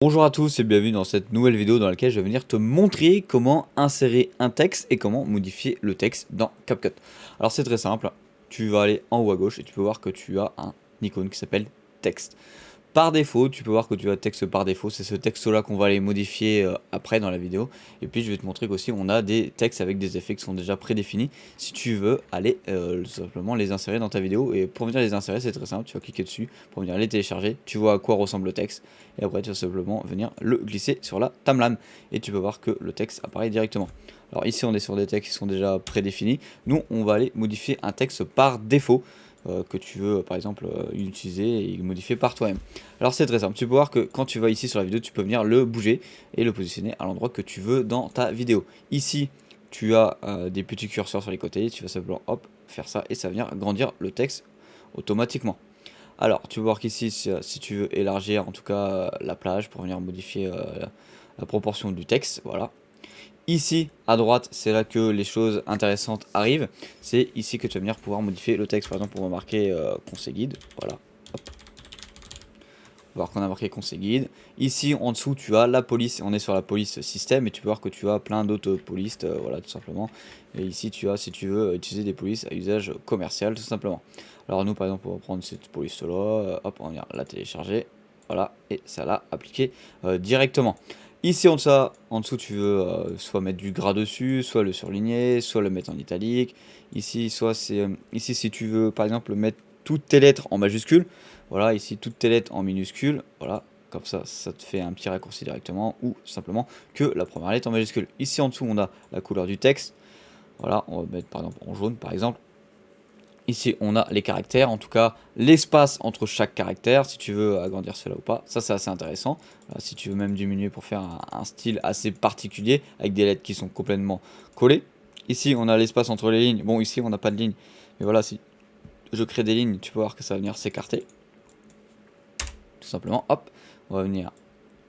Bonjour à tous et bienvenue dans cette nouvelle vidéo dans laquelle je vais venir te montrer comment insérer un texte et comment modifier le texte dans CapCut. Alors c'est très simple, tu vas aller en haut à gauche et tu peux voir que tu as un icône qui s'appelle texte. Par défaut, tu peux voir que tu as texte par défaut, c'est ce texte-là qu'on va aller modifier après dans la vidéo. Et puis je vais te montrer qu'aussi on a des textes avec des effets qui sont déjà prédéfinis. Si tu veux aller simplement les insérer dans ta vidéo. Et pour venir les insérer, c'est très simple, tu vas cliquer dessus pour venir les télécharger. Tu vois à quoi ressemble le texte. Et après tu vas simplement venir le glisser sur la timeline. Et tu peux voir que le texte apparaît directement. Alors ici on est sur des textes qui sont déjà prédéfinis. Nous on va aller modifier un texte par défaut. Que tu veux par exemple utiliser et modifier par toi-même. Alors c'est très simple, tu peux voir que quand tu vas ici sur la vidéo, tu peux venir le bouger et le positionner à l'endroit que tu veux dans ta vidéo. Ici, tu as des petits curseurs sur les côtés, tu vas simplement hop, faire ça et ça va venir agrandir le texte automatiquement. Alors tu peux voir qu'ici, si tu veux élargir en tout cas la plage pour venir modifier la proportion du texte, voilà. Ici, à droite, c'est là que les choses intéressantes arrivent. C'est ici que tu vas venir pouvoir modifier le texte. Par exemple, on va marquer conseil guide. Voilà. Hop. Voir qu'on a marqué conseil guide. Ici, en dessous, tu as la police. On est sur la police système et tu peux voir que tu as plein d'autres polices. Voilà, tout simplement. Et ici, tu as, si tu veux, utiliser des polices à usage commercial, tout simplement. Alors, nous, par exemple, on va prendre cette police-là. Hop, on va venir la télécharger. Voilà, et ça l'a appliqué directement. Ici en dessous tu veux soit mettre du gras dessus, soit le surligner, soit le mettre en italique. Ici, ici si tu veux par exemple mettre toutes tes lettres en majuscule, voilà, ici toutes tes lettres en minuscule, voilà, comme ça te fait un petit raccourci directement, ou simplement que la première lettre en majuscule. Ici en dessous on a la couleur du texte, voilà, on va mettre par exemple en jaune par exemple. Ici, on a les caractères, en tout cas l'espace entre chaque caractère, si tu veux agrandir cela ou pas. Ça, c'est assez intéressant. Si tu veux même diminuer pour faire un style assez particulier, avec des lettres qui sont complètement collées. Ici, on a l'espace entre les lignes. Bon, ici, on n'a pas de ligne. Mais voilà, si je crée des lignes, tu peux voir que ça va venir s'écarter. Tout simplement, hop, on va venir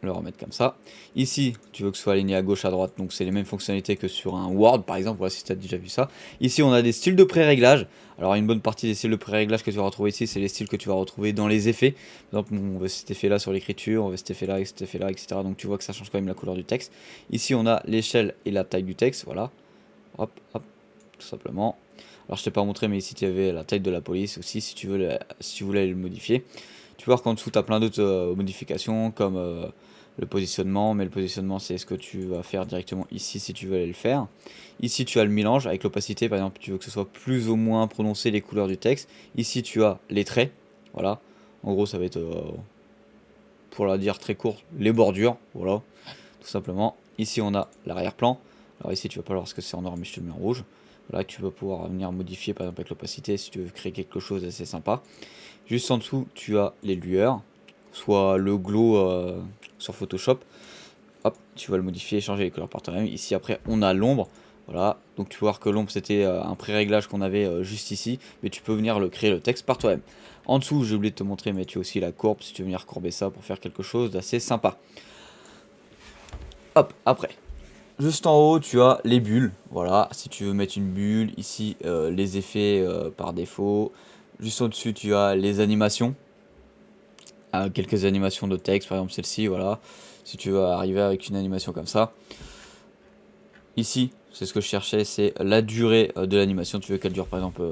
le remettre comme ça. Ici, tu veux que ce soit aligné à gauche, à droite, donc c'est les mêmes fonctionnalités que sur un Word, par exemple, voilà, si tu as déjà vu ça. Ici, on a des styles de pré-réglage. Alors, une bonne partie des styles de pré-réglage que tu vas retrouver ici, c'est les styles que tu vas retrouver dans les effets. Par exemple, on veut cet effet-là sur l'écriture, on veut cet effet-là, etc. Donc, tu vois que ça change quand même la couleur du texte. Ici, on a l'échelle et la taille du texte, voilà. Hop, hop, tout simplement. Alors, je t'ai pas montré, mais ici, tu avais la taille de la police aussi, si tu voulais le modifier. Tu peux voir qu'en dessous, tu as plein d'autres modifications, comme le positionnement, mais le positionnement c'est ce que tu vas faire directement ici si tu veux aller le faire. Ici tu as le mélange avec l'opacité, par exemple tu veux que ce soit plus ou moins prononcé les couleurs du texte. Ici tu as les traits, voilà, en gros ça va être, pour la dire très court, les bordures, voilà, tout simplement. Ici on a l'arrière-plan, alors ici tu vas pas voir ce que c'est en noir mais je te le mets en rouge. Voilà, que tu vas pouvoir venir modifier par exemple avec l'opacité si tu veux créer quelque chose d'assez sympa. Juste en dessous tu as les lueurs, soit le glow sur Photoshop. Hop, tu vas le modifier, changer les couleurs par toi-même. Ici après on a l'ombre, voilà, donc tu peux voir que l'ombre c'était un pré-réglage qu'on avait juste ici, mais tu peux venir le créer le texte par toi-même. En dessous j'ai oublié de te montrer, mais tu as aussi la courbe si tu veux venir courber ça pour faire quelque chose d'assez sympa. Hop, après, juste en haut tu as les bulles, voilà, si tu veux mettre une bulle, ici les effets par défaut. Juste au-dessus tu as les animations, quelques animations de texte, par exemple celle-ci, voilà, si tu veux arriver avec une animation comme ça. Ici, c'est ce que je cherchais, c'est la durée de l'animation. Tu veux qu'elle dure par exemple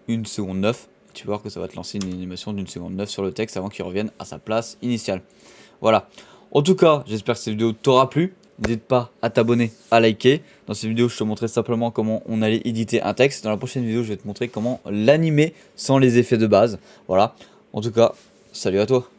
1 seconde 9. Tu vas voir que ça va te lancer une animation d'une seconde 9 sur le texte avant qu'il revienne à sa place initiale. Voilà. En tout cas, j'espère que cette vidéo t'aura plu. N'hésite pas à t'abonner, à liker. Dans cette vidéo, je te montrais simplement comment on allait éditer un texte. Dans la prochaine vidéo, je vais te montrer comment l'animer sans les effets de base. Voilà. En tout cas, salut à toi.